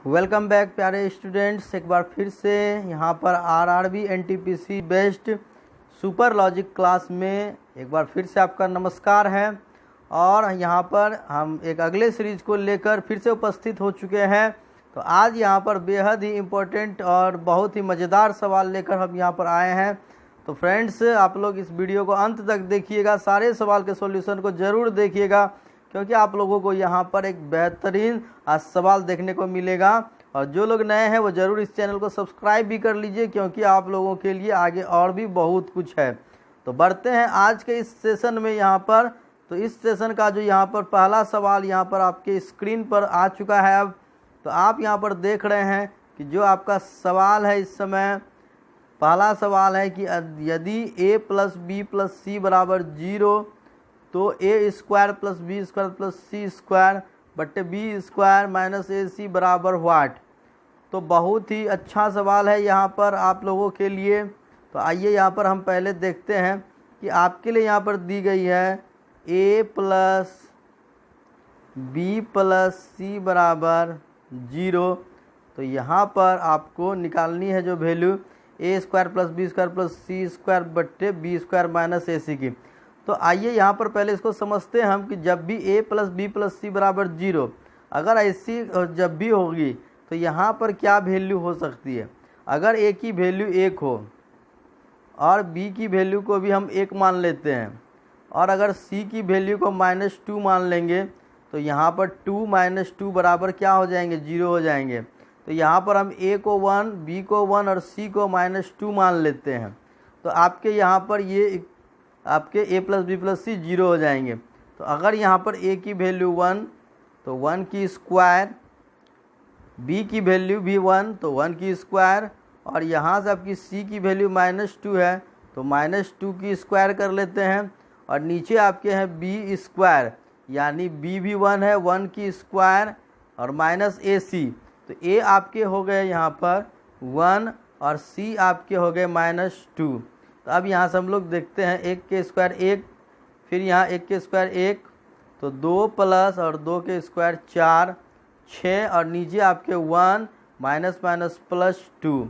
Welcome back प्यारे students, एक बार फिर से यहाँ पर RRB NTPC based super logic class में एक बार फिर से आपका नमस्कार है। और यहाँ पर हम एक अगले सीरीज को लेकर फिर से उपस्थित हो चुके हैं। तो आज यहाँ पर बेहद ही इम्पोर्टेंट और बहुत ही मज़ेदार सवाल लेकर हम यहाँ पर आए हैं। तो फ्रेंड्स, आप लोग इस वीडियो को अंत तक देखिएगा, सारे सवाल के सॉल्यूशन को ज़रूर देखिएगा, क्योंकि आप लोगों को यहाँ पर एक बेहतरीन सवाल देखने को मिलेगा। और जो लोग नए हैं वो ज़रूर इस चैनल को सब्सक्राइब भी कर लीजिए, क्योंकि आप लोगों के लिए आगे और भी बहुत कुछ है। तो बढ़ते हैं आज के इस सेशन में यहाँ पर। तो इस सेशन का जो यहाँ पर पहला सवाल यहाँ पर आपके स्क्रीन पर आ चुका है। अब तो आप यहाँ पर देख रहे हैं कि जो आपका सवाल है इस समय, पहला सवाल है कि यदि a plus B plus C बराबर 0 तो A square plus B square plus C square बट्टे B square minus A C बराबर व्हाट। तो बहुत ही अच्छा सवाल है यहाँ पर आप लोगों के लिए। तो आइए यहाँ पर हम पहले देखते हैं कि आपके लिए यहाँ पर दी गई है a plus B plus C बराबर 0। तो यहाँ पर आपको निकालनी है जो value A square plus B square plus C square बट्टे B square minus A C की। तो आइए यहाँ पर पहले इसको समझते हैं हम कि जब भी a plus B plus C बराबर 0, अगर ऐसी जब भी होगी तो यहाँ पर क्या वैल्यू हो सकती है। अगर a की वैल्यू 1 हो और b की वैल्यू को भी हम 1 मान लेते हैं, और अगर c की वैल्यू को -2 मान लेंगे, तो यहाँ पर 2 - 2 बराबर क्या हो जाएंगे, 0 हो जाएंगे। तो यहाँ पर हम a को 1, b को 1 और c को -2 मान लेते हैं। तो आपके यहाँ पर ये आपके a प्लस बी प्लस सी 0 हो जाएंगे। तो अगर यहाँ पर a की वैल्यू 1 तो 1 की स्क्वायर, b की वैल्यू भी 1 तो 1 की स्क्वायर, और यहाँ से आपकी c की वैल्यू -2 है तो -2 की स्क्वायर कर लेते हैं। और नीचे आपके हैं b स्क्वायर, यानी b भी 1 है, 1 की स्क्वायर और माइनस ए सी। तो a आपके हो गए यहाँ पर 1 और c आपके हो गए -2। तो अब यहाँ से हम लोग देखते हैं 1 के स्क्वायर 1, फिर यहाँ 1 के स्क्वायर 1, तो 2 प्लस और 2 के स्क्वायर 4, 6 और नीचे आपके 1 माइनस माइनस प्लस 2।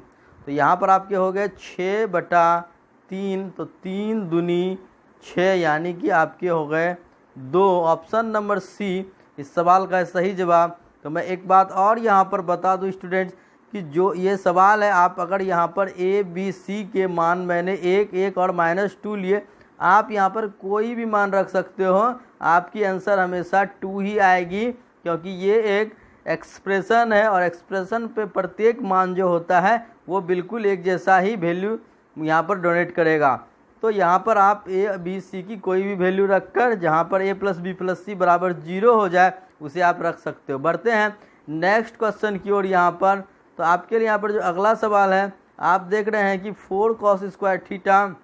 तो यहाँ पर आपके हो गए 6/3, तो 3 दूनी 6, यानी कि आपके हो गए 2। ऑप्शन नंबर सी इस सवाल का सही जवाब। तो मैं एक बात और यहाँ पर बता दूँ स्टूडेंट्स कि जो ये सवाल है, आप अगर यहाँ पर a b c के मान मैंने 1 1 और -2 लिए, आप यहाँ पर कोई भी मान रख सकते हो, आपकी आंसर हमेशा 2 ही आएगी, क्योंकि ये एक एक्सप्रेशन है और एक्सप्रेशन पे प्रत्येक मान जो होता है वो बिल्कुल एक जैसा ही वैल्यू यहाँ पर डोनेट करेगा। तो यहाँ पर आप a b c की कोई भी वैल्यू रखकर जहाँ पर a plus B plus C बराबर 0 हो जाए उसे आप रख सकते हो। बढ़ते हैं नेक्स्ट क्वेश्चन की ओर। यहाँ पर तो आपके लिए यहाँ पर जो अगला सवाल है, आप देख रहे हैं कि 4 cos square theta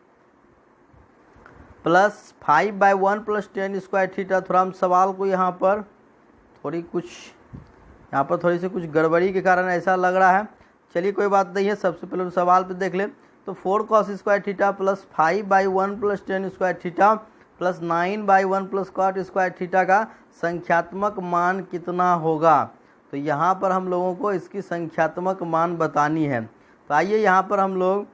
plus 5/1 plus 10 square theta. थोड़ा हम सवाल को यहाँ पर थोड़ी सी कुछ गड़बड़ी के कारण ऐसा लग रहा है। चलिए कोई बात नहीं है, सबसे पहले सवाल पे देख लें। तो 4 cos square theta plus 5/1 plus 10 square theta plus 9/1 plus cot square theta का संख्यात्मक मान कितना होगा। तो यहाँ पर हम लोगों को इसकी संख्यात्मक मान बतानी है। तो आइए यहाँ पर हम लोग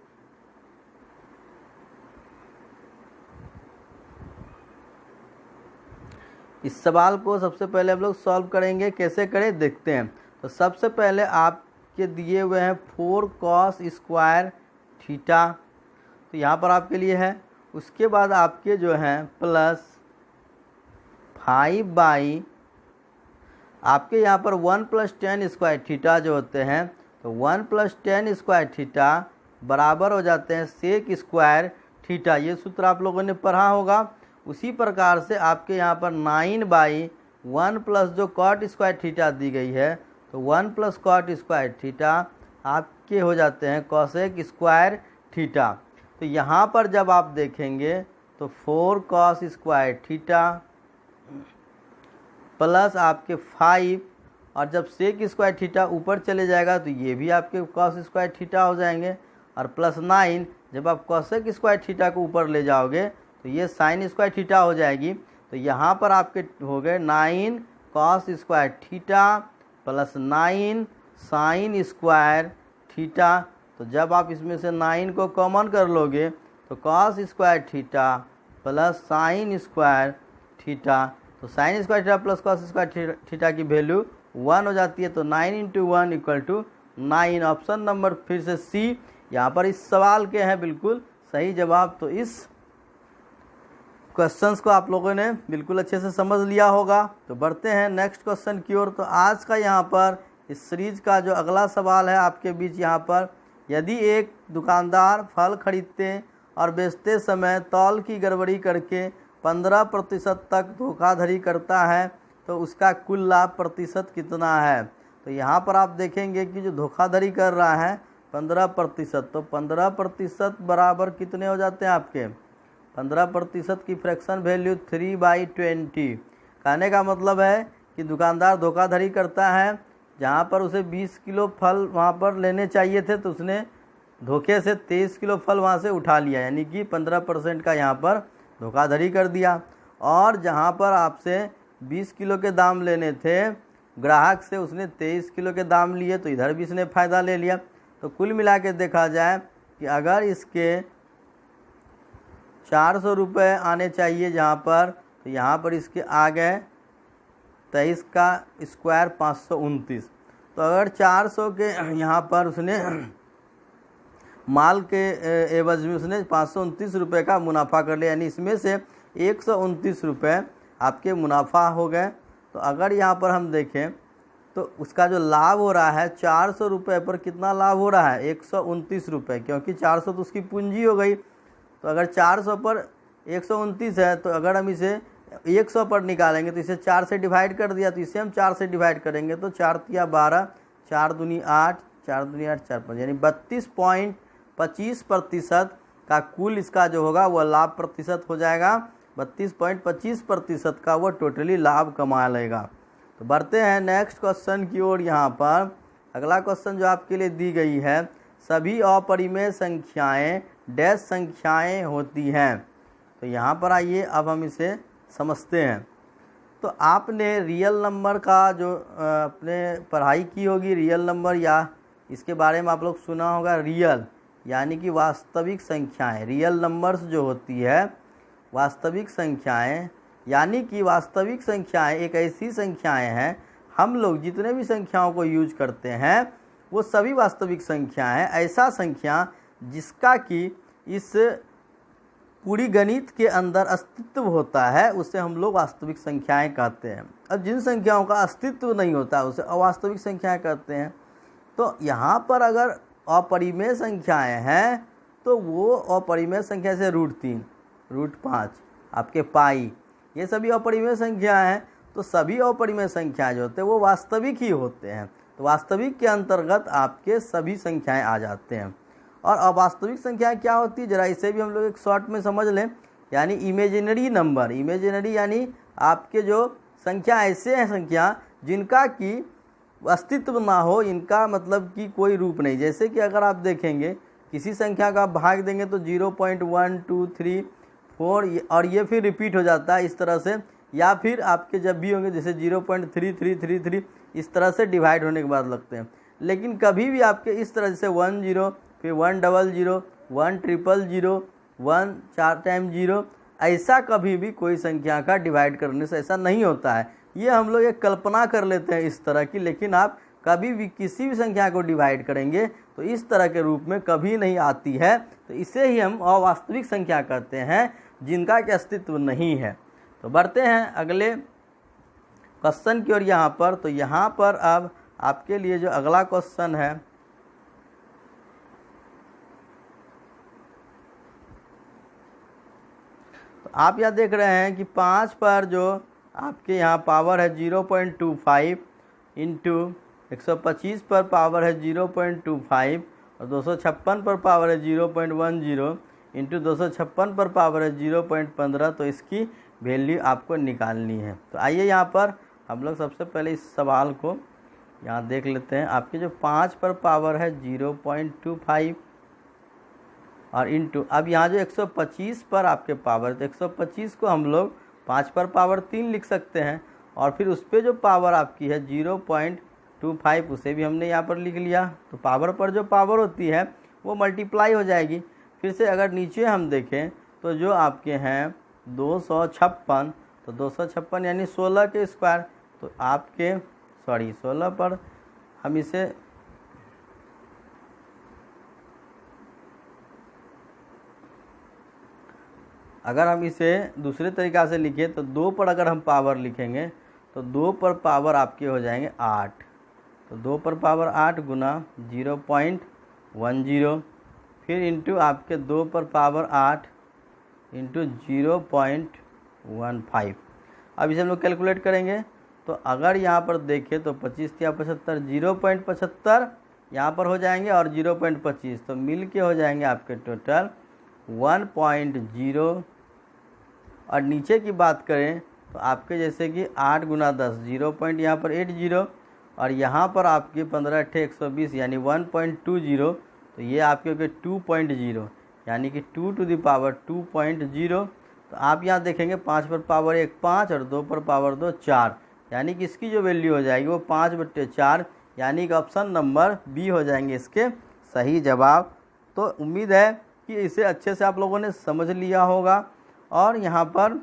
इस सवाल को सबसे पहले हम लोग सॉल्व करेंगे। कैसे करें देखते हैं। तो सबसे पहले आपके दिए हुए हैं 4 cos स्क्वायर थीटा, तो यहाँ पर आपके लिए है। उसके बाद आपके जो हैं प्लस 5/, आपके यहाँ पर 1 प्लस 10 स्क्वायर थीटा जो होते हैं, तो 1 प्लस 10 स्क्वायर थीटा बराबर हो जाते हैं सेक स्क्वायर थीटा। ये सूत्र आप लोगों ने पढ़ा होगा। उसी प्रकार से आपके यहाँ पर 9/1 प्लस जो cot स्क्वायर थीटा दी गई है, तो 1 प्लस cot स्क्वायर थीटा आपके हो जाते हैं cosec स्क्वायर थीटा। तो यहाँ पर जब आप देखेंगे तो 4 cos स्क्वायर थीटा प्लस आपके 5, और जब सेक स्क्वायर थीटा ऊपर चले जाएगा तो ये भी आपके cos स्क्वायर थीटा हो जाएंगे, और प्लस 9 जब आप cosec स्क्वायर थीटा को ऊपर ले जाओगे तो ये sin स्क्वायर थीटा हो जाएगी। तो यहाँ पर आपके हो गए 9 cos square theta plus 9 sign square theta. तो जब आप इसमें से 9 को कॉमन कर लोगे तो cos square theta plus sine square theta. तो sine square theta plus cos square theta की वैल्यू 1 हो जाती है। तो 9 into 1 equal to 9। Option number फिर से सी यहाँ पर इस सवाल के हैं बिल्कुल सही जवाब। तो इस क्वेश्चंस को आप लोगों ने बिल्कुल अच्छे से समझ लिया होगा। तो बढ़ते हैं नेक्स्ट क्वेश्चन की ओर। तो आज का यहाँ पर इस सीरीज का जो अगला सवाल है आपके बीच यहाँ पर, यदि एक दुकानदार फल खरीदते और बेचते समय तौल की गड़बड़ी करके 15% तक धोखाधड़ी करता है तो उसका कुल लाभ प्रतिशत कितना है। तो यहाँ पर आप देखेंगे कि जो धोखाधड़ी कर रहा है 15%, तो 15% बराबर कितने हो जाते हैं आपके 15% की फ्रैक्शन वैल्यू 3/20। कहने का मतलब है कि दुकानदार धोखाधड़ी करता है, जहाँ पर उसे 20 किलो फल वहाँ पर लेने चाहिए थे तो उसने धोखे से 23 किलो फल वहाँ से उठा लिया, यानी कि 15% का यहाँ पर धोखाधड़ी कर दिया। और जहाँ पर आपसे 20 किलो के दाम लेने थे ग्राहक से, उसने 23 किलो के दाम लिए, तो इधर भी इसने फ़ायदा ले लिया। तो कुल मिला के देखा जाए कि अगर इसके 400 रुपये आने चाहिए जहाँ पर, तो यहाँ पर इसके आ गए 23 का स्क्वायर 529। तो अगर 400 के यहाँ पर उसने माल के एवज में उसने 529 रुपये का मुनाफा कर लिया, यानी इसमें से 129 रुपये आपके मुनाफा हो गए। तो अगर यहाँ पर हम देखें तो उसका जो लाभ हो रहा है 400 रुपये पर कितना लाभ हो रहा है 129 रुपये, क्योंकि 400 तो उसकी पूंजी हो गई। तो अगर 400 पर 129 है तो अगर हम इसे 100 पर निकालेंगे तो इसे 4 से डिवाइड कर दिया, तो इसे हम 4 से डिवाइड करेंगे तो 4 तिया 12, 4 दूनी 8, 4 दूनी 8, 4 5, यानी 32.25% का कुल इसका जो होगा वह लाभ प्रतिशत हो जाएगा। 32.25% का वो टोटली लाभ कमा लेगा। तो बढ़ते हैं नेक्स्ट क्वेश्चन की ओर। यहाँ पर अगला क्वेश्चन जो आपके लिए दी गई है, सभी अपरिमेय संख्याएं डैश संख्याएं होती हैं। तो यहाँ पर आइए अब हम इसे समझते हैं। तो आपने रियल नंबर का जो अपने पढ़ाई की होगी, रियल नंबर या इसके बारे में आप लोग सुना होगा, रियल यानी कि वास्तविक संख्याएं। रियल नंबर्स जो होती है वास्तविक संख्याएं, यानी कि वास्तविक संख्याएं एक ऐसी संख्याएं हैं, हम लोग जितने भी संख्याओं को यूज करते हैं वो सभी वास्तविक संख्याएं हैं। ऐसा संख्या जिसका कि इस पूरी गणित के अंदर अस्तित्व होता है उसे हम लोग वास्तविक संख्याएं कहते हैं। और जिन संख्याओं का अस्तित्व नहीं होता उसे अवास्तविक संख्याएं कहते हैं। तो यहाँ पर अगर अपरिमेय संख्याएं हैं तो वो अपरिमेय संख्या से √3, √5, आपके पाई, ये सभी अपरिमेय संख्या हैं। तो सभी अपरिमेय संख्याएं जो होते हैं वो वास्तविक ही होते हैं। तो वास्तविक के अंतर्गत आपके सभी संख्याएं आ जाते हैं। और अवास्तविक संख्याएं क्या होती है, जरा इसे भी हम लोग एक शॉर्ट में समझ लें। यानी इमेजिनरी नंबर, इमेजिनरी यानी आपके जो संख्या ऐसे हैं संख्या जिनका कि अस्तित्व ना हो, इनका मतलब कि कोई रूप नहीं। जैसे कि अगर आप देखेंगे किसी संख्या का भाग देंगे तो 0.123 और ये फिर रिपीट हो जाता है इस तरह से, या फिर आपके जब भी होंगे जैसे 0.3333 इस तरह से डिवाइड होने के बाद लगते हैं। लेकिन कभी भी आपके इस तरह से 10 फिर 100 100 1 4 टाइम 0, ऐसा कभी भी कोई संख्या का डिवाइड करने से ऐसा नहीं होता है। ये हम लोग एक कल्पना कर लेते हैं इस तरह की, लेकिन आप कभी भी किसी भी संख्या को डिवाइड करेंगे तो इस तरह के रूप में कभी नहीं आती है। तो इसे ही हम अवास्तविक संख्या कहते हैं जिनका कि अस्तित्व नहीं है। तो बढ़ते हैं अगले क्वेश्चन की ओर यहाँ पर। तो यहाँ पर अब आपके लिए जो अगला क्वेश्चन है, तो आप यहाँ देख रहे हैं कि 5 पर जो आपके यहाँ पावर है 0.25 इंटू 125 पर पावर है 0.25 और 256 पर पावर है 0.10 इंटू 256 पर पावर है 0.15। तो इसकी वैल्यू आपको निकालनी है। तो आइए यहाँ पर हम लोग सबसे पहले इस सवाल को यहाँ देख लेते हैं। आपके जो 5 पर पावर है 0.25 और इंटू अब यहाँ जो 125 पर आपके पावर, तो 125 को हम लोग 5 पर पावर 3 लिख सकते हैं और फिर उस पर जो पावर आपकी है 25 उसे भी हमने यहाँ पर लिख लिया। तो पावर पर जो पावर होती है वो मल्टीप्लाई हो जाएगी। फिर से अगर नीचे हम देखें तो जो आपके हैं 256, तो 256 यानी 16 के स्क्वायर, तो आपके 16 पर हम इसे अगर हम इसे दूसरे तरीक़ा से लिखें तो 2 पर अगर हम पावर लिखेंगे तो 2 पर पावर आपके हो जाएंगे 8। तो 2 पर पावर 8 गुना 0.10, फिर इंटू आपके 2 पर पावर 8 इंटू 0.15। अब इसे हम लोग कैलकुलेट करेंगे तो अगर यहाँ पर देखें तो 25 या 75, 0.75 यहाँ पर हो जाएंगे और 0.25, तो मिल के हो जाएंगे आपके टोटल 1.0। और नीचे की बात करें तो आपके जैसे कि 8 गुना 10, 0 पॉइंट यहाँ पर 80, और यहाँ पर आपके 15 × 120 यानी 1.20, तो ये आपके हो गए 2.0 यानी कि 2 टू द पावर 2.0। तो आप यहाँ देखेंगे 5 पर पावर 1 5 और 2 पर पावर 2 4, यानी कि इसकी जो वैल्यू हो जाएगी वो 5/4, यानी कि ऑप्शन नंबर बी हो जाएंगे इसके सही जवाब। तो उम्मीद है कि इसे अच्छे से आप लोगों ने समझ लिया होगा। और यहाँ पर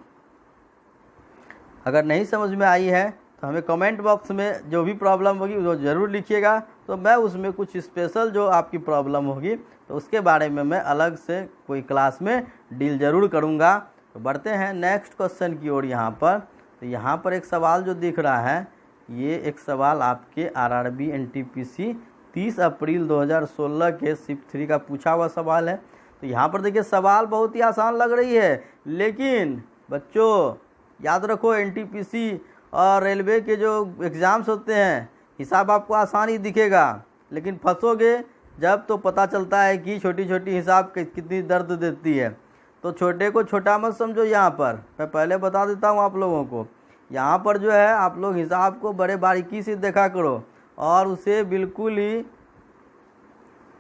अगर नहीं समझ में आई है तो हमें कमेंट बॉक्स में जो भी प्रॉब्लम होगी वो ज़रूर लिखिएगा, तो मैं उसमें कुछ स्पेशल जो आपकी प्रॉब्लम होगी तो उसके बारे में मैं अलग से कोई क्लास में डील ज़रूर करूँगा। तो बढ़ते हैं नेक्स्ट क्वेश्चन की ओर। यहाँ पर तो यहाँ पर एक सवाल जो दिख रहा है, ये एक सवाल आपके RRB NTPC 30 अप्रैल 2016 के शिफ्ट 3 का पूछा हुआ सवाल है। तो यहाँ पर देखिए सवाल बहुत ही आसान लग रही है, लेकिन बच्चों याद रखो NTPC और रेलवे के जो एग्ज़ाम्स होते हैं हिसाब आपको आसान ही दिखेगा, लेकिन फंसोगे जब तो पता चलता है कि छोटी छोटी हिसाब कितनी दर्द देती है। तो छोटे को छोटा मत समझो। यहाँ पर मैं पहले बता देता हूँ आप लोगों को, यहाँ पर जो है आप लोग हिसाब को बड़े बारीकी से देखा करो और उसे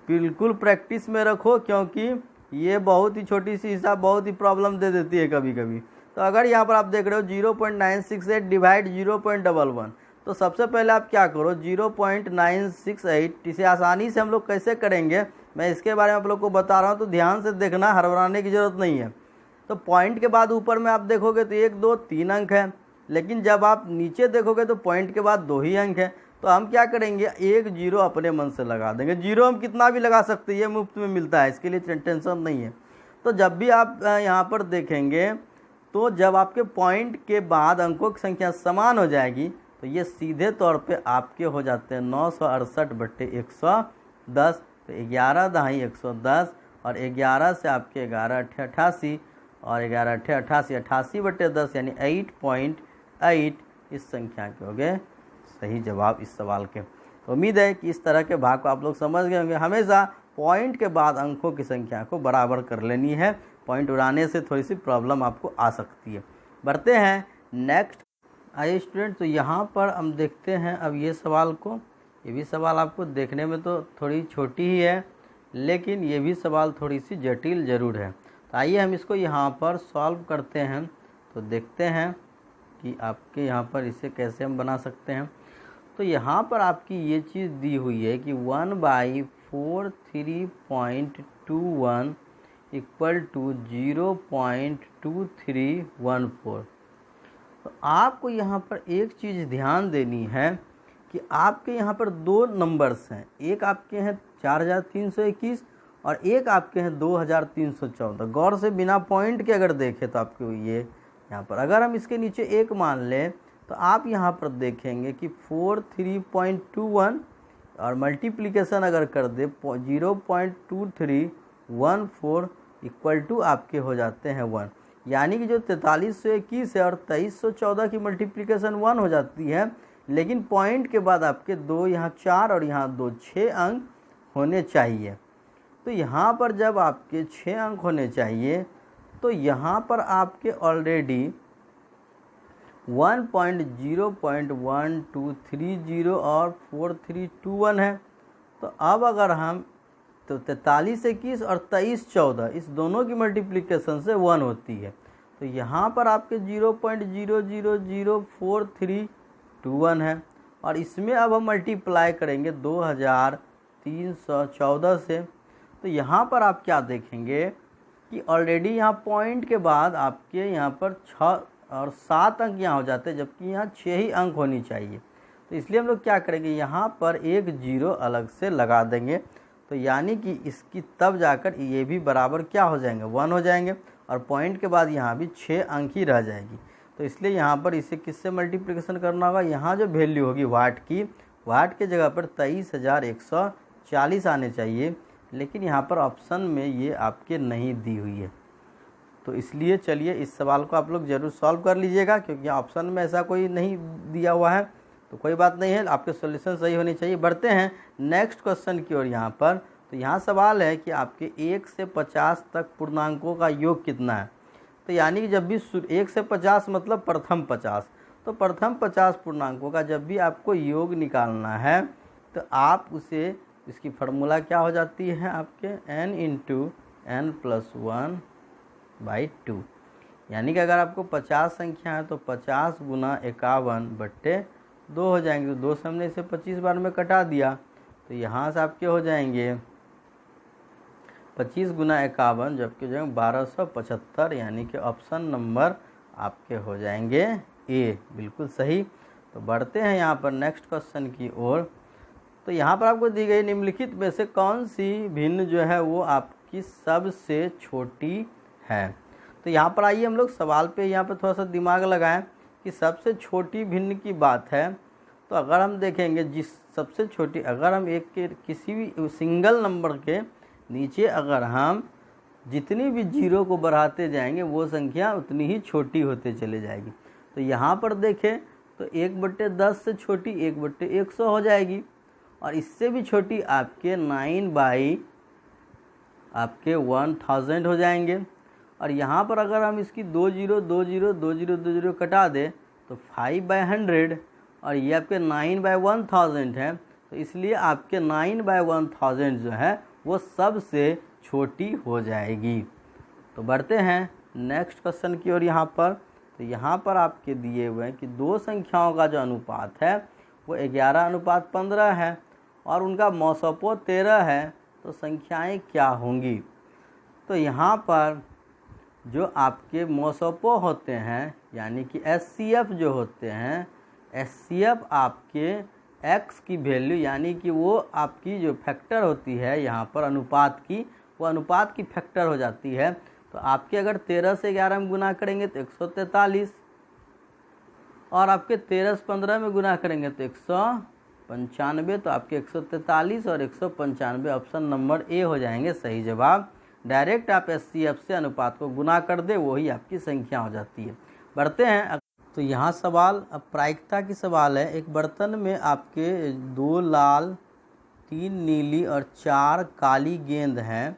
बिल्कुल प्रैक्टिस में रखो, क्योंकि ये बहुत ही छोटी सी हिसाब बहुत ही प्रॉब्लम दे देती है कभी कभी। तो अगर यहाँ पर आप देख रहे हो 0.968 डिवाइड 0.11, तो सबसे पहले आप क्या करो 0.968, इसे आसानी से हम लोग कैसे करेंगे मैं इसके बारे में आप लोग को बता रहा हूँ, तो ध्यान से देखना, हड़बड़ाने की ज़रूरत नहीं है। तो पॉइंट के बाद ऊपर में आप देखोगे तो 1 2 3 अंक है, लेकिन जब आप नीचे देखोगे तो पॉइंट के बाद 2 ही अंक है। तो हम क्या करेंगे 1 0 अपने मन से लगा देंगे। 0 हम कितना भी लगा सकते हैं, ये मुफ्त में मिलता है, इसके लिए टेंशन नहीं है। तो जब भी आप यहाँ पर देखेंगे तो जब आपके पॉइंट के बाद अंकों की संख्या समान हो जाएगी तो ये सीधे तौर पे आपके हो जाते हैं 968/110। तो 11 दहाई 110 और 11 से आपके 11 8 88 और 11 8 88, 88/10 यानी 8.8 इस संख्या के हो गए सही जवाब इस सवाल के। तो उम्मीद है कि इस तरह के भाग को आप लोग समझ गए होंगे। हमेशा पॉइंट के बाद अंकों की संख्या को बराबर कर लेनी है, पॉइंट उड़ाने से थोड़ी सी प्रॉब्लम आपको आ सकती है। बढ़ते हैं नेक्स्ट। आइए स्टूडेंट, तो यहाँ पर हम देखते हैं अब ये सवाल को। ये भी सवाल आपको देखने में तो थोड़ी छोटी ही है, लेकिन ये भी सवाल थोड़ी सी जटिल ज़रूर है। तो आइए हम इसको यहाँ पर सॉल्व करते हैं। तो देखते हैं कि आपके यहाँ पर इसे कैसे हम बना सकते हैं। तो यहाँ पर आपकी ये चीज़ दी हुई है कि 1/43.21 इक्वल टू 0.2314। तो आपको यहाँ पर एक चीज़ ध्यान देनी है कि आपके यहाँ पर 2 नंबर्स हैं, एक आपके हैं 4321 और एक आपके हैं 2314। गौर से बिना पॉइंट के अगर देखें तो आपको ये यहाँ पर अगर हम इसके नीचे 1 मान लें तो आप यहाँ पर देखेंगे कि 43.21 और मल्टीप्लिकेशन अगर कर दे 0.2314 इक्वल टू आपके हो जाते हैं 1, यानी कि जो 4321 है और 2314 की मल्टीप्लिकेशन 1 हो जाती है, लेकिन पॉइंट के बाद आपके 2 यहाँ 4 और यहाँ 2 6 अंक होने चाहिए। तो यहाँ पर जब आपके 6 अंक होने चाहिए तो यहाँ पर आपके ऑलरेडी 1.0.1230 और 4321 है। तो अब अगर हम तो 4321 और 2314 इस दोनों की मल्टीप्लिकेशन से 1 होती है। तो यहाँ पर आपके 0.000431 है और इसमें अब हम मल्टीप्लाई करेंगे 2314 से। तो यहाँ पर आप क्या देखेंगे कि ऑलरेडी यहाँ पॉइंट के बाद आपके यहाँ पर 6 और 7 अंक यहाँ हो जाते हैं, जबकि यहाँ 6 ही अंक होनी चाहिए। तो इसलिए हम लोग क्या करेंगे, यहाँ पर एक 0 अलग से लगा देंगे। तो यानी कि इसकी तब जाकर ये भी बराबर क्या हो जाएंगे, 1 हो जाएंगे, और पॉइंट के बाद यहाँ भी 6 अंक ही रह जाएगी। तो इसलिए यहाँ पर इसे किससे मल्टीप्लिकेशन करना होगा, यहाँ जो वैल्यू होगी वाट की, वाट के जगह पर 23,140 आने चाहिए, लेकिन यहाँ पर ऑप्शन में ये आपके नहीं दी हुई है। तो इसलिए चलिए इस सवाल को आप लोग ज़रूर सॉल्व कर लीजिएगा, क्योंकि ऑप्शन में ऐसा कोई नहीं दिया हुआ है। तो कोई बात नहीं है, आपके सॉल्यूशन सही होनी चाहिए। बढ़ते हैं नेक्स्ट क्वेश्चन की ओर। यहाँ पर तो यहाँ सवाल है कि आपके 1 से 50 तक पूर्णांकों का योग कितना है। तो यानी कि जब भी 1 से 50 मतलब प्रथम 50, तो प्रथम 50 पूर्णांकों का जब भी आपको योग निकालना है तो आप उसे, इसकी फार्मूला क्या हो जाती है आपके n × n+1/2। यानी कि अगर आपको 50 संख्या है तो 50 × 51/2 हो जाएंगे। तो 2 से हमने इसे 25 बार में कटा दिया, तो यहाँ से आपके हो जाएंगे 25 × 51, जबकि हो जाएंगे 1275। यानी कि ऑप्शन नंबर आपके हो जाएंगे ए, बिल्कुल सही। तो बढ़ते हैं यहाँ पर नेक्स्ट क्वेश्चन की ओर। तो यहाँ पर आपको दी गई निम्नलिखित में से कौन सी भिन्न जो है वो आपकी सबसे छोटी है। तो यहाँ पर आइए हम लोग सवाल पे यहाँ पर थोड़ा सा दिमाग लगाएं कि सबसे छोटी भिन्न की बात है। तो अगर हम देखेंगे जिस सबसे छोटी, अगर हम एक के किसी भी सिंगल नंबर के नीचे अगर हम जितनी भी 0 को बढ़ाते जाएंगे वो संख्या उतनी ही छोटी होते चले जाएगी। तो यहाँ पर देखें तो 1/10 से छोटी 1/100 हो जाएगी, और इससे भी छोटी आपके 9/1000 हो जाएंगे। और यहाँ पर अगर हम इसकी 20 कटा दें तो 5/100, और ये आपके 9/1000 है। तो इसलिए आपके 9/1000 जो है वो सबसे छोटी हो जाएगी। तो बढ़ते हैं नेक्स्ट क्वेश्चन की ओर। यहाँ पर तो यहाँ पर आपके दिए हुए हैं कि दो संख्याओं का जो अनुपात है वो 11:15 है और उनका मौसोपो 13 है। तो संख्याएं क्या होंगी। तो यहाँ पर जो आपके मौसोपो होते हैं यानी कि SCF जो होते हैं, SCF आपके x की वैल्यू यानी कि वो आपकी जो फैक्टर होती है यहाँ पर अनुपात की, वो अनुपात की फैक्टर हो जाती है। तो आपके अगर 13 से 11 में गुना करेंगे तो 143, और आपके 13 से 15 में गुना करेंगे तो 195। तो आपके 143 और 195 ऑप्शन नंबर ए हो जाएंगे सही जवाब। डायरेक्ट आप SCF से अनुपात को गुना कर दे, वही आपकी संख्या हो जाती है। बढ़ते हैं तो यहाँ सवाल अब प्रायिकता की सवाल है। एक बर्तन में आपके 2 लाल 3 नीली और 4 काली गेंद हैं।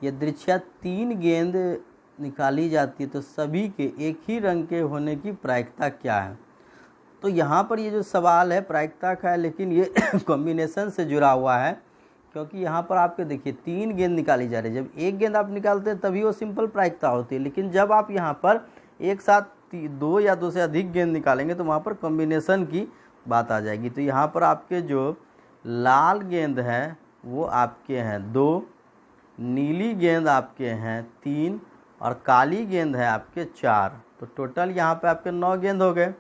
यदृच्छा 3 गेंद निकाली जाती है तो सभी के एक ही रंग के होने की प्रायिकता क्या है। तो यहाँ पर ये जो सवाल है प्रायिकता का है, लेकिन ये कॉम्बिनेशन से जुड़ा हुआ है, क्योंकि यहाँ पर आपके देखिए 3 गेंद निकाली जा रही है। जब एक गेंद आप निकालते हैं तभी वो सिंपल प्रायिकता होती है, लेकिन जब आप यहाँ पर एक साथ 2 या 2 से अधिक गेंद निकालेंगे तो वहाँ पर कॉम्बिनेशन की बात आ जाएगी। तो यहाँ पर आपके जो लाल गेंद है वो आपके हैं 2, नीली गेंद आपके हैं 3 और काली गेंद है आपके 4। तो टोटल यहाँ पे आपके 9 गेंद हो गए।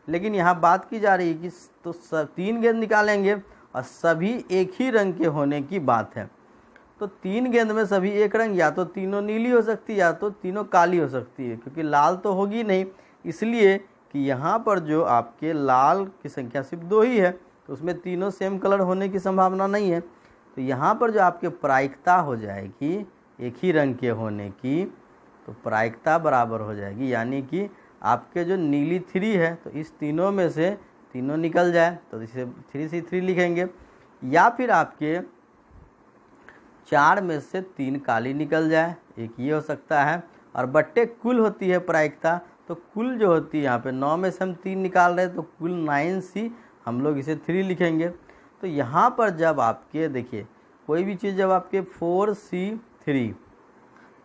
लेकिन यहाँ बात की जा रही है कि तो 3 गेंद निकालेंगे और सभी एक ही रंग के होने की बात है। तो 3 गेंद में सभी एक रंग, या तो तीनों नीली हो सकती है या तो तीनों काली हो सकती है, क्योंकि लाल तो होगी नहीं, इसलिए कि यहाँ पर जो आपके लाल की संख्या सिर्फ 2 ही है, तो उसमें तीनों सेम कलर होने की संभावना नहीं है। तो यहाँ पर जो आपके प्रायिकता हो जाएगी एक ही रंग के होने की, तो प्रायिकता बराबर हो जाएगी, यानी कि आपके जो नीली 3 है तो इस तीनों में से तीनों निकल जाए तो इसे 3C3 लिखेंगे, या फिर आपके 4 में से 3 काली निकल जाए, एक ये हो सकता है। और बट्टे कुल होती है प्रायिकता, तो कुल जो होती है यहाँ पे 9 में से हम 3 निकाल रहे हैं तो कुल 9C, हम लोग इसे 3 लिखेंगे। तो यहाँ पर जब आपके देखिए कोई भी चीज़ जब आपके 4C3,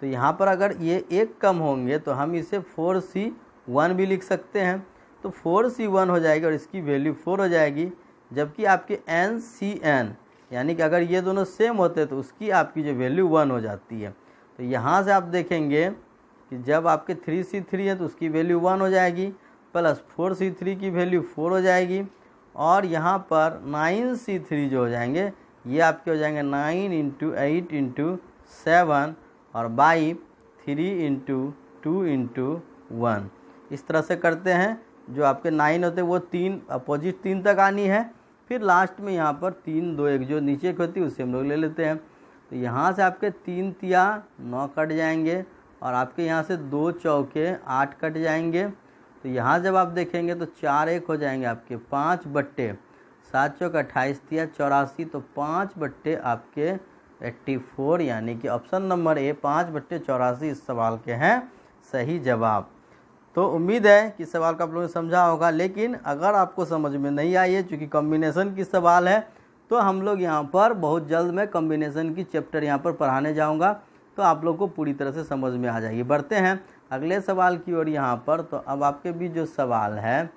तो यहाँ पर अगर ये एक कम होंगे तो हम इसे 4C1 भी लिख सकते हैं। तो 4C1 हो जाएगी और इसकी वैल्यू 4 हो जाएगी। जबकि आपके NCN यानी कि अगर ये दोनों सेम होते तो उसकी आपकी जो वैल्यू 1 हो जाती है। तो यहाँ से आप देखेंगे कि जब आपके 3C3 है तो उसकी वैल्यू 1 हो जाएगी, प्लस 4C3 की वैल्यू 4 हो जाएगी, और यहाँ पर 9C3 जो हो जाएंगे ये आपके हो जाएंगे 9 × 8 × 7 और बाई 3 × 2 × 1। इस तरह से करते हैं। जो आपके 9 होते हैं वो 3 अपोजिट 3 तक आनी है, फिर लास्ट में यहाँ पर 3 2 1 जो नीचे की होती है उससे हम लोग ले लेते हैं। तो यहाँ से आपके 3 तिया 9 कट जाएंगे और आपके यहाँ से 2 चौके 8 कट जाएंगे। तो यहाँ जब आप देखेंगे तो 4 1 हो जाएंगे आपके 5 बट्टे 7 चौक 28 तिया 84, तो 5 बट्टे आपके 84, यानी कि ऑप्शन नंबर ए 5 बट्टे 84 इस सवाल के हैं सही जवाब। तो उम्मीद है कि सवाल को आप लोगों ने समझा होगा, लेकिन अगर आपको समझ में नहीं आई है, चूँकि कॉम्बिनेशन की सवाल है, तो हम लोग यहाँ पर बहुत जल्द मैं कॉम्बिनेशन की चैप्टर यहाँ पर पढ़ाने जाऊँगा, तो आप लोग को पूरी तरह से समझ में आ जाएगी। बढ़ते हैं अगले सवाल की ओर यहाँ पर। तो अब आपके बीच जो सवाल है,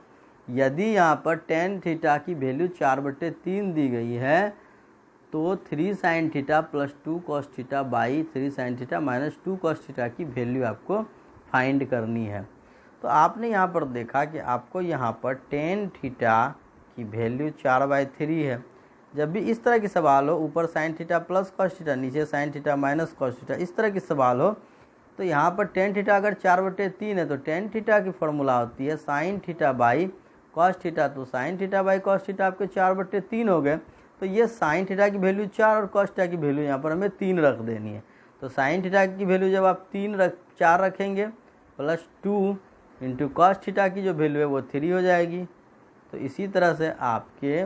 यदि यहाँ पर tan थीटा की वैल्यू 4/3 दी गई है तो 3 sin theta plus 2 cos theta by 3 sin theta minus 2 cos theta की वैल्यू आपको फाइंड करनी है। तो आपने यहाँ पर देखा कि आपको यहाँ पर tan थीटा की वैल्यू 4/3 है। जब भी इस तरह की सवाल हो, ऊपर sin theta plus cos theta, नीचे sin theta minus cos theta, इस तरह की सवाल हो, तो यहाँ पर tan थीटा अगर 4/3 है तो tan थीटा की फॉर्मूला होती है sin theta by cos theta. तो sin theta by cos theta आपके 4/3 हो गए। तो ये sin थीटा की वैल्यू 4 और cos थीटा की वैल्यू यहाँ पर हमें 3 रख देनी है। तो sin थीटा की वैल्यू जब आप 4 रखेंगे प्लस 2 × cos थीटा की जो वैल्यू है वो 3 हो जाएगी। तो इसी तरह से आपके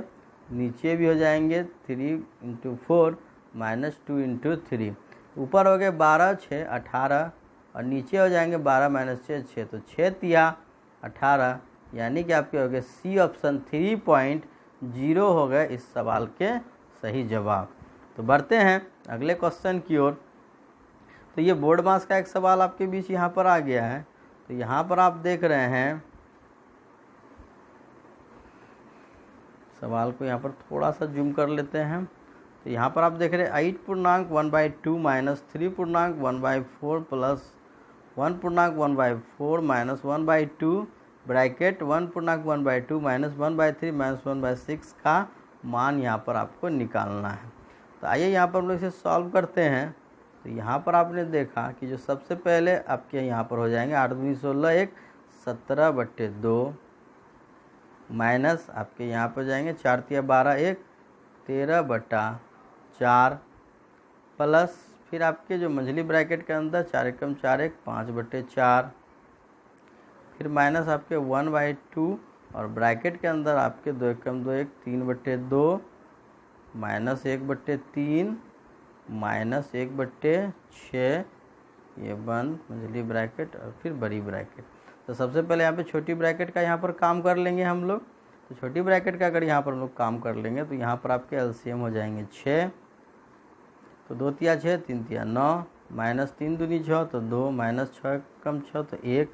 नीचे भी हो जाएंगे 3 × 4 माइनस 2 × 3। ऊपर हो गए 12 6 18 और नीचे हो जाएंगे 12 माइनस 6 6, तो 6 तिया 18, यानी कि आपके हो गए सी ऑप्शन 3.0 हो गए इस सवाल के सही जवाब। तो बढ़ते हैं अगले क्वेश्चन की ओर। तो ये बोर्ड मास का एक सवाल आपके बीच यहाँ पर आ गया है। तो यहाँ पर आप देख रहे हैं सवाल को, यहाँ पर थोड़ा सा जूम कर लेते हैं। तो यहाँ पर आप देख रहे हैं 8.1/2 minus 3.1/4 plus 1.1/4 minus 1/2 bracket 1.1/2 minus 1/3 minus 1/6 का मान यहाँ पर आपको निकालना है। तो आइए यहाँ पर हम लोग इसे सॉल्व करते हैं। तो यहाँ पर आपने देखा कि जो सबसे पहले आपके यहाँ पर हो जाएंगे 8 दूनी 16 1 17/2 माइनस आपके यहाँ पर जाएंगे 4 तिया 12 1 13/4 प्लस फिर आपके जो मंझली ब्रैकेट के अंदर 4 एकम 4 1 5/4, फिर माइनस आपके 1/2 और ब्रैकेट के अंदर आपके 2 एकम 2 1 3/2 माइनस 1/3 माइनस 1/6, ये बंद मंझली ब्रैकेट और फिर बड़ी ब्रैकेट। तो सबसे पहले यहाँ पे छोटी ब्रैकेट का यहाँ पर काम कर लेंगे हम लोग। तो छोटी ब्रैकेट का अगर यहाँ पर हम लोग काम कर लेंगे तो यहाँ पर आपके एलसीएम हो जाएंगे 6, तो 2 तिया 6 3 तिया 9 माइनस 3 दूनी 6 तो 2 माइनस 6 कम 6 तो 1।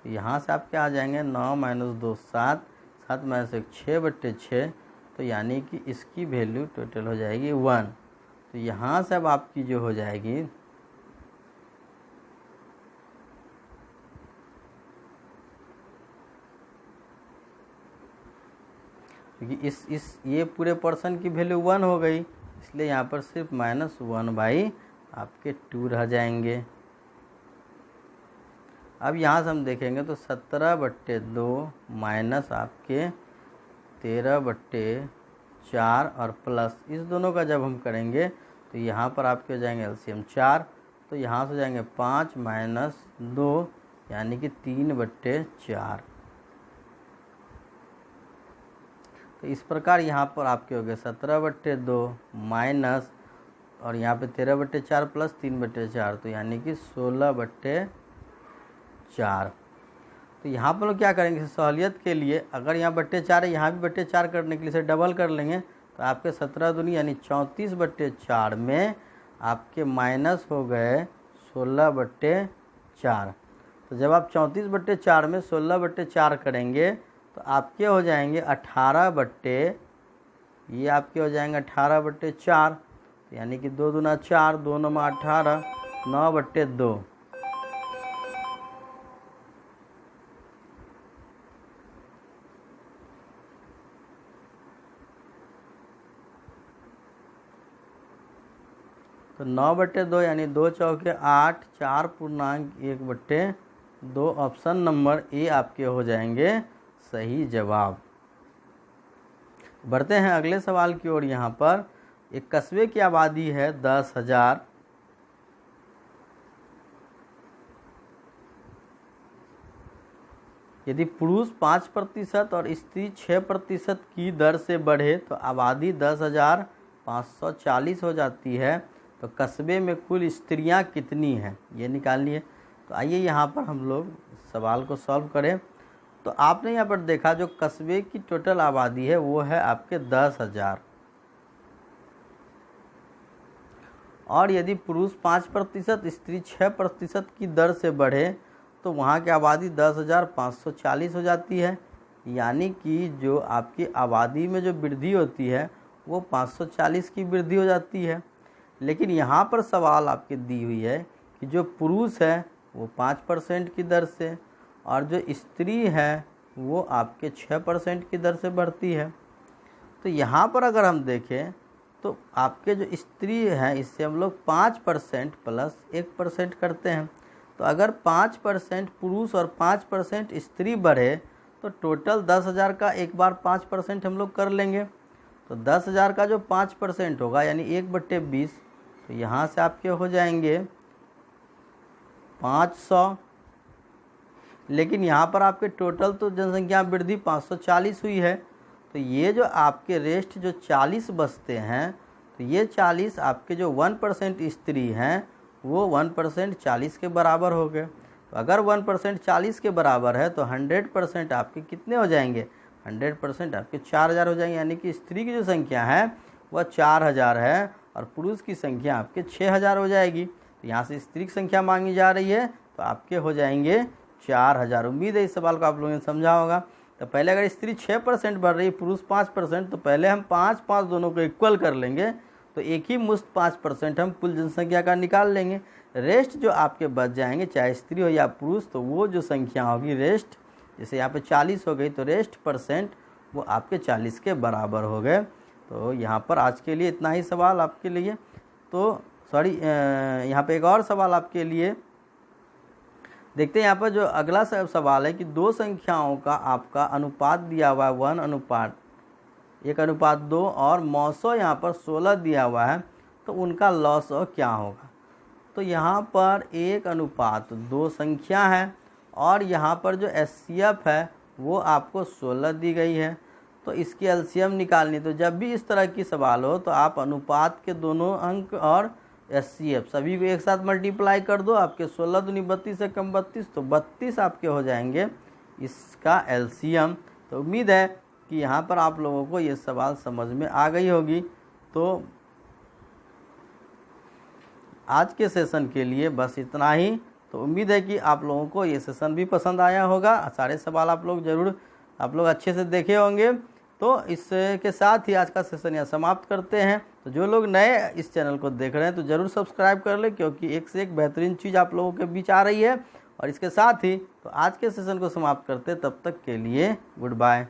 तो यहाँ से आपके आ जाएंगे 9 माइनस 2 7 7 माइनस 1 6/6, तो यानी कि इसकी वैल्यू टोटल हो जाएगी 1। तो यहाँ से अब आपकी जो हो जाएगी क्योंकि इस ये पूरे पर्सन की वैल्यू 1 हो गई, इसलिए यहाँ पर सिर्फ -1/, आपके 2 रह जाएंगे। अब यहाँ से हम देखेंगे तो 17/2 माइनस आपके 13/4 और प्लस इस दोनों का जब हम करेंगे तो यहाँ पर आपके हो जाएंगे एलसीएम 4, तो यहाँ से जाएंगे 5 माइनस 2 यानी कि 3/4। तो इस प्रकार यहाँ पर आपके हो गए 17/2 माइनस और यहाँ पे 13/4 प्लस 3/4, तो यानी कि 16/4। तो यहाँ पर लोग क्या करेंगे सहूलियत के लिए, अगर यहाँ /4 है यहाँ भी /4 करने के लिए इसे डबल कर लेंगे, तो आपके 17 दूनी यानी 34/4 में आपके माइनस हो गए 16/4। तो जब आप 34/4 में 16/4 करेंगे तो आपके हो जाएंगे 18/, ये आपके हो जाएंगे 18/4, यानी कि 2 दूना 4, 2 9 18, 9/2। तो 9/2 यानी 2 चौके 8, 4.1/2। ऑप्शन नंबर ए आपके हो जाएंगे सही जवाब। बढ़ते हैं अगले सवाल की ओर। यहाँ पर एक कस्बे की आबादी है 10,000। यदि पुरुष 5% और स्त्री 6% की दर से बढ़े तो आबादी 10,540 हो जाती है। तो कस्बे में कुल स्त्रियां कितनी हैं, ये निकालिए। तो आइए यहाँ पर हम लोग सवाल को सॉल्व करें। तो आपने यहाँ पर देखा जो कस्बे की टोटल आबादी है वो है आपके 10,000, और यदि पुरुष 5%, स्त्री 6% की दर से बढ़े तो वहाँ की आबादी 10,540 हो जाती है। यानी कि जो आपकी आबादी में जो वृद्धि होती है वो 540 की वृद्धि हो जाती है। लेकिन यहाँ पर सवाल आपके दी हुई है कि जो पुरुष है वो 5% की दर से और जो स्त्री है वो आपके 6% की दर से बढ़ती है। तो यहाँ पर अगर हम देखें तो आपके जो स्त्री हैं इससे हम लोग 5% प्लस 1% करते हैं। तो अगर 5% पुरुष और 5% स्त्री बढ़े तो टोटल 10,000 का एक बार 5% हम लोग कर लेंगे। तो 10,000 का जो 5% होगा यानी 1/20, तो यहाँ से आपके हो जाएंगे 500। लेकिन यहाँ पर आपके टोटल तो जनसंख्या वृद्धि 540 हुई है। तो ये जो आपके रेस्ट जो 40 बचते हैं, तो ये 40 आपके जो 1% स्त्री हैं वो 1% 40 के बराबर हो गए। तो अगर 1% 40 के बराबर है तो 100% आपके कितने हो जाएंगे, 100% आपके 4,000 हो जाएंगे। यानी कि स्त्री की जो संख्या है वह 4,000 है और पुरुष की संख्या आपके 6,000 हो जाएगी। तो यहाँ से स्त्री की संख्या मांगी जा रही है तो आपके हो जाएंगे 4,000। उम्मीद है इस सवाल को आप लोगों ने समझा होगा। तो पहले अगर स्त्री 6% बढ़ रही है, पुरुष 5%, तो पहले हम 5-5 दोनों को इक्वल कर लेंगे। तो एक ही मुश्त 5% हम कुल जनसंख्या का निकाल लेंगे। रेस्ट जो आपके बच जाएंगे चाहे स्त्री हो या पुरुष, तो वो जो संख्या होगी रेस्ट, जैसे यहाँ पे 40 हो गई तो रेस्ट परसेंट वो आपके 40 के बराबर हो गए। तो यहाँ पर आज के लिए इतना ही सवाल आपके लिए। तो सॉरी, यहाँ पे एक और सवाल आपके लिए देखते हैं। यहाँ पर जो अगला सवाल है कि दो संख्याओं का आपका अनुपात दिया हुआ है 1:2 और मौसो यहाँ पर 16 दिया हुआ है, तो उनका लॉसो क्या होगा। तो यहाँ पर 1:2 संख्या है और यहाँ पर जो एचसीएफ है वो आपको 16 दी गई है। तो इसकी एलसीएम निकालनी। तो जब भी इस तरह की सवाल हो तो आप अनुपात के दोनों अंक और एचसीएफ सभी को एक साथ मल्टीप्लाई कर दो। आपके 16 दूनी 32 से कम 32, तो 32 आपके हो जाएंगे इसका एलसीएम। तो उम्मीद है कि यहाँ पर आप लोगों को ये सवाल समझ में आ गई होगी। तो आज के सेशन के लिए बस इतना ही। तो उम्मीद है कि आप लोगों को ये सेशन भी पसंद आया होगा। सारे सवाल आप लोग अच्छे से देखे होंगे। तो इसके साथ ही आज का सेशन यहाँ समाप्त करते हैं। तो जो लोग नए इस चैनल को देख रहे हैं तो ज़रूर सब्सक्राइब कर लें, क्योंकि एक से एक बेहतरीन चीज़ आप लोगों के बीच आ रही है। और इसके साथ ही तो आज के सेशन को समाप्त करते, तब तक के लिए गुड बाय।